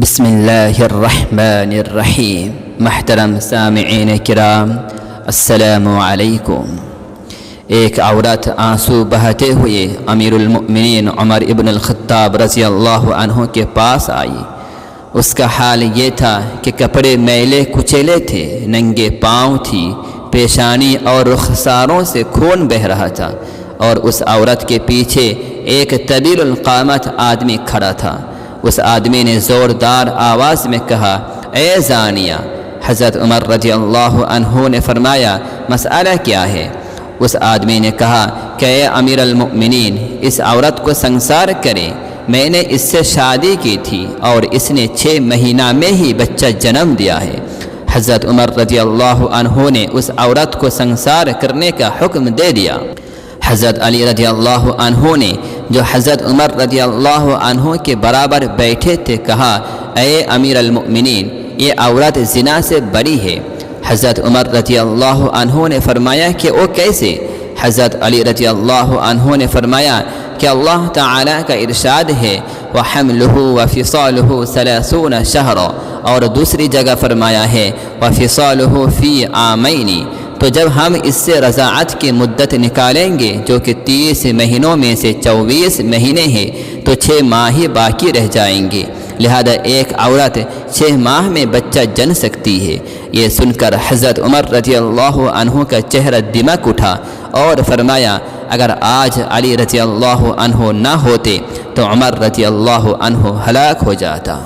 بسم اللہ الرحمن الرحیم۔ محترم سامعین کرام، السلام علیکم۔ ایک عورت آنسو بہتے ہوئے امیر المؤمنین عمر ابن الخطاب رضی اللہ عنہ کے پاس آئی۔ اس کا حال یہ تھا کہ کپڑے میلے کچیلے تھے، ننگے پاؤں تھی، پیشانی اور رخساروں سے خون بہہ رہا تھا، اور اس عورت کے پیچھے ایک طویل القامت آدمی کھڑا تھا۔ اس آدمی نے زوردار آواز میں کہا، اے زانیہ! حضرت عمر رضی اللہ عنہ نے فرمایا، مسئلہ کیا ہے؟ اس آدمی نے کہا کہ اے امیر المؤمنین، اس عورت کو سنسار کریں، میں نے اس سے شادی کی تھی اور اس نے 6 مہینہ میں ہی بچہ جنم دیا ہے۔ حضرت عمر رضی اللہ عنہ نے اس عورت کو سنسار کرنے کا حکم دے دیا۔ حضرت علی رضی اللہ عنہ نے، جو حضرت عمر رضی اللہ عنہ کے برابر بیٹھے تھے، کہا، اے امیر المؤمنین، یہ عورت زنا سے بری ہے۔ حضرت عمر رضی اللہ عنہ نے فرمایا کہ وہ کیسے؟ حضرت علی رضی اللہ عنہ نے فرمایا کہ اللہ تعالیٰ کا ارشاد ہے، وَحَمْلُهُ وَفِصَالُهُ 30 شَهْرًا، اور دوسری جگہ فرمایا ہے، وَفِصَالُهُ فِي عَامَيْنِ۔ تو جب ہم اس سے رضاعت کی مدت نکالیں گے، جو کہ 30 مہینوں میں سے 24 مہینے ہیں، تو 6 ماہ ہی باقی رہ جائیں گے، لہذا ایک عورت 6 ماہ میں بچہ جن سکتی ہے۔ یہ سن کر حضرت عمر رضی اللہ عنہ کا چہرہ دمک اٹھا اور فرمایا، اگر آج علی رضی اللہ عنہ نہ ہوتے تو عمر رضی اللہ عنہ ہلاک ہو جاتا۔